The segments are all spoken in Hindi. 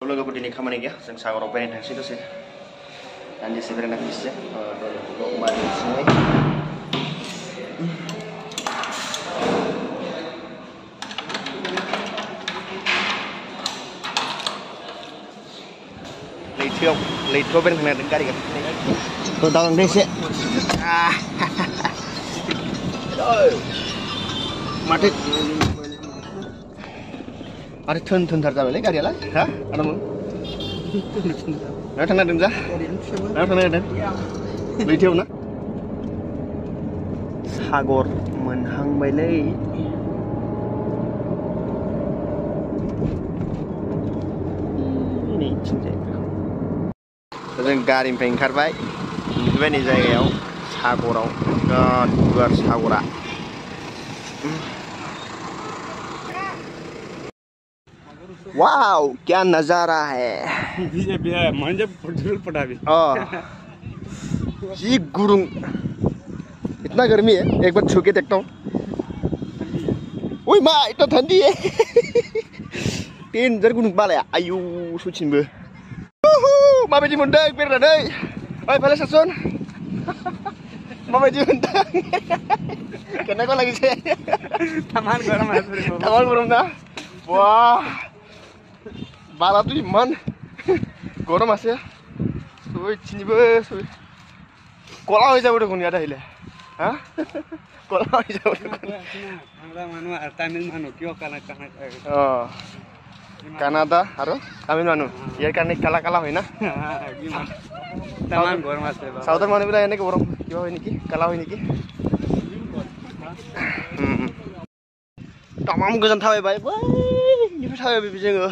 लोगोफोर दिनै खामानि गैया जों सागराव बेरायनो थांसै दसे दान्दिसे बेरायना फैसै लैथोआव बेरायनो थांनो गारि गाखोनानै दालांदो एसे माथो थोन थोनथार जाबायलै गारियालाय हा आदामोन मायाव थांनो नागिरदों जा मायाव थांनो नागिरदों लैथोआव ना सागर मोनहांबायलै जों गारिनिफ्राय ओंखारबाय मोनफैबाय नै जायगायाव सागराव बिराद गुवार सागरा वाओ क्या नजारा है जी गुरुंग इतना गर्मी है एक बार छू के देखता हूँ ओए मा इतना ठंडी है डेन्जार गुदुं बालाया आयु सचिनबो माबायदि मोनदों बेरायनानै ओइ फाले सासन माबायदि मोनदों केनेকুৱা লাগিছে taman गरम ना wah बालाथ' इमान गरम আছে सयथिनिबो কলা হৈ যাব দেখোন ইয়াত আহিলে হা কলা হৈ যাব দেখোন আমরা মানুহ আর তামিল মানুহ কিয় কানাডা আৰু তামিল মানুহ ইয়াৰ কাৰণে কালা কালা হয় না তামান গৰম আছে সাউথৰ মানুহবিলাক এনেকৈ গৰম কিয় হয় নেকি কালা হয় নেকি तामाम गोजान थाबायबाय बैनिफ्राय थाबायबाय जोङो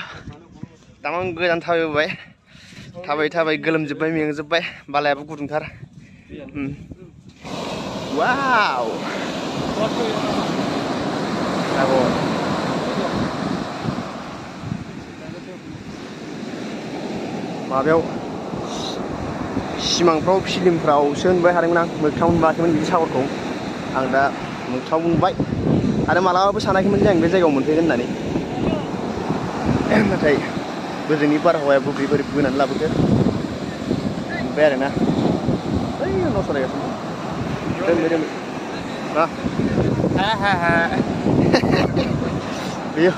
तामाम गोजान थाबायबाय थाबाय गोलोमजोब्बाय मेंजोब्बाय बालायाबो गुदुंथार वाव माबायाव सिमांफ्राव फिल्मफ्रावसो नुबाय थादोंमोन आं मोगथाङाव नुवाखैमोन बिदि सागरखौ आं दा मोगथाङाव नुबाय आरो मालाबाबो सानाखैमोन जे आं बे जायगायाव मोनफैगोन होननानै नाथाय गोजोननि बारहावाया बोरै बोनानै लाबोखो नुबाय आरोना ओइ न' सलायगासिनो दोनबाय बेयो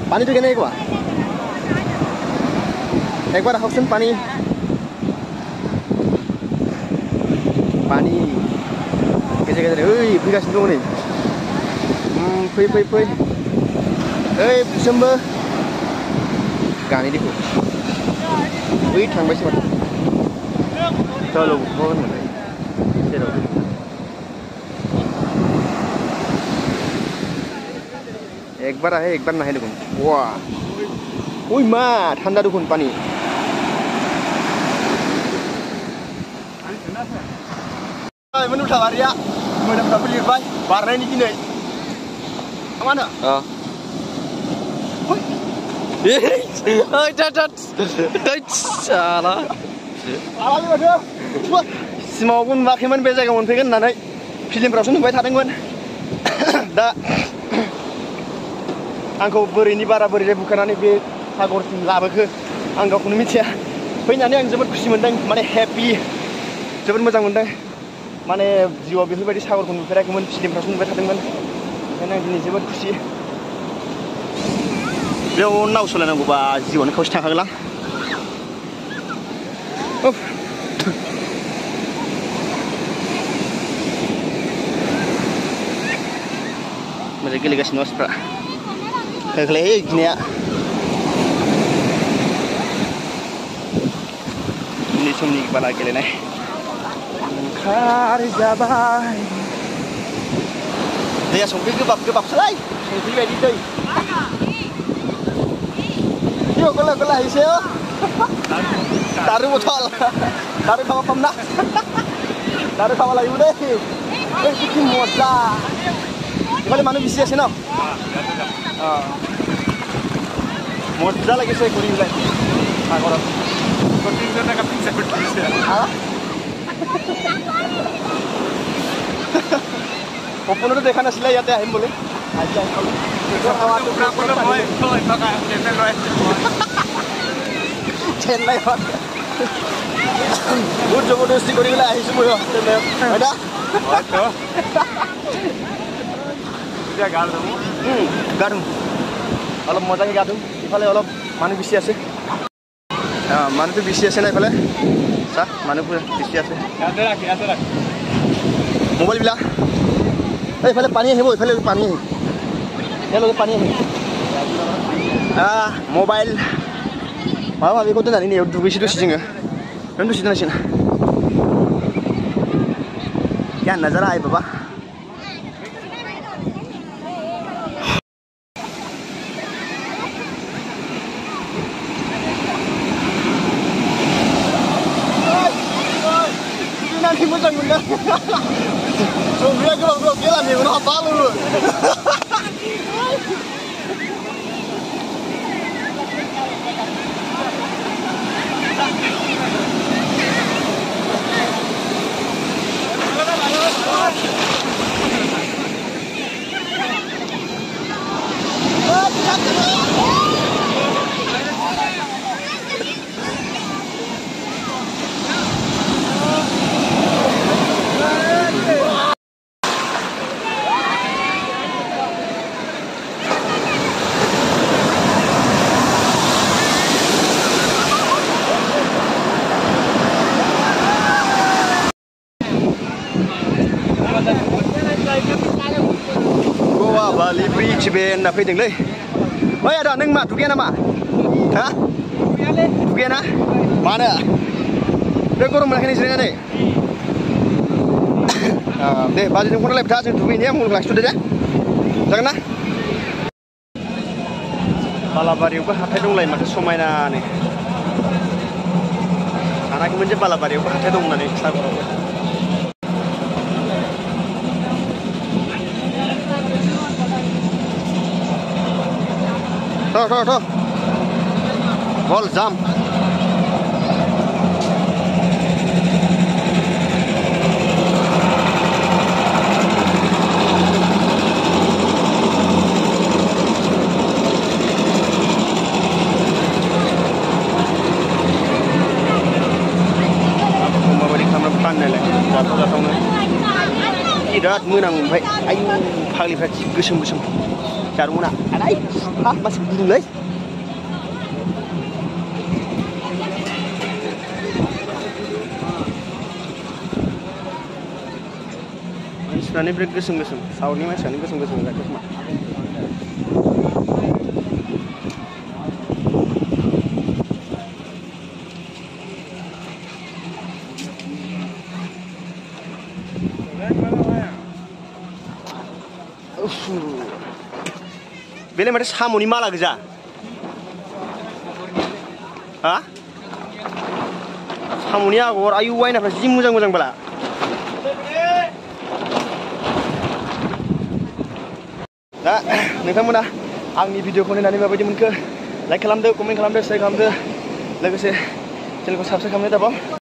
पानी तो कहने एक बार ऑप्शन पानी गेजेर गेजेर ओइ फैगासिनो दङ नै फै ओइ बुसोमबो गानै देखो बै थांबायसो माथो चलो होनबाय जेराव एक बार नाहे देखो वाह ओइ मा ठंडा देखो पानी Menu tawaria, mana berapa lihat warna ini gini, mana? Salah. Semoga makin beza kamu pengen nanti film perasaan nih baik hadengwan. Da, angkau beri ini bara beri bukan ane be sagor laba ke, angkau pun micia. Penyanyi yang jemput kusi mendeng, mana happy, jemput macam mendeng. माने जिउआव बेफोरबायदि सागरखौ नुफेराखैमोन फिल्मफ्रावसो नुबाय थादोंमोन ओंखायनो आं दिनै जोबोद खुसि बेयाव नाव सालायनांगौबा जिउआनो खावसे थांखागोन आं मोजां गेलेगासिनो मानसिफ्रा होख्लाय गिनाया उन्दै समनि बारा गेलेनाय जाबाय दैया संख्रि गोबाबसोलाय संख्रि बायदि दै Yuk gola hiseo daru botol daru kawa pamna daru kawa lagi udah bikin moza kali mana bisa sih no moza lagi saya kuring lagi agora kuring na kapisa kuring Opon udah देखा नसिला याते আহিম बोले aja kalau chennai hot good jabardasti kori gala ahisu moi chennai hoina hoto dia garu garu অলপ মজাকে গাধু ইফালে অলপ মানুহ বেছি আছে মানুহটো বেছি আছে না ইফালে চা মানুহবোৰ বেছি আছে মোবাইল বিলাক এইফালে পানী আহিব ইফালে পানী আহিব ইয়ালৈকে পানী আহিব मोबाइल माबा माबिखौ दोननानै नेयाव दुगैसो दसे जोङो नों दसे दोननांसिगोन क्या नजारा है बाबा nanti moजां मोनदों संख्रिया गोलाव गेला मेगनाव हाबा लोङो Bali Bridge ben na faiting lei. Oi ada nang ma dugian nama? Ha? Dugian na? Mana? Dia korum lagi ni sini ni. Deh baju ni pun lep dah sini dugian ni mungkin langsung dah. Jangan na? Balabari uga hatai dong lain macam somai na ni. Anak ini menjadi balabari uga hatai dong na ni. Tuh. Bol jam. Tidak menang baik. Ayo pagi pagi gesem. Caruna. Ada masih belum lagi. Manusia break gesem. Sound ni manusia ni gesem tak cuma. Beli macam samu ni malah kerja, ah? Samu ni aku orang ayu wain apa sih mujang bala. Nah, nonton आंनि भिडिअखौ नायनानै माबायदि मोनखो लाइक खालामदो, कमेन्ट खालामदो, शेयार खालामदो, लोगोसे चेनेलखौ साबस्क्राइब खालामदो दाबाव।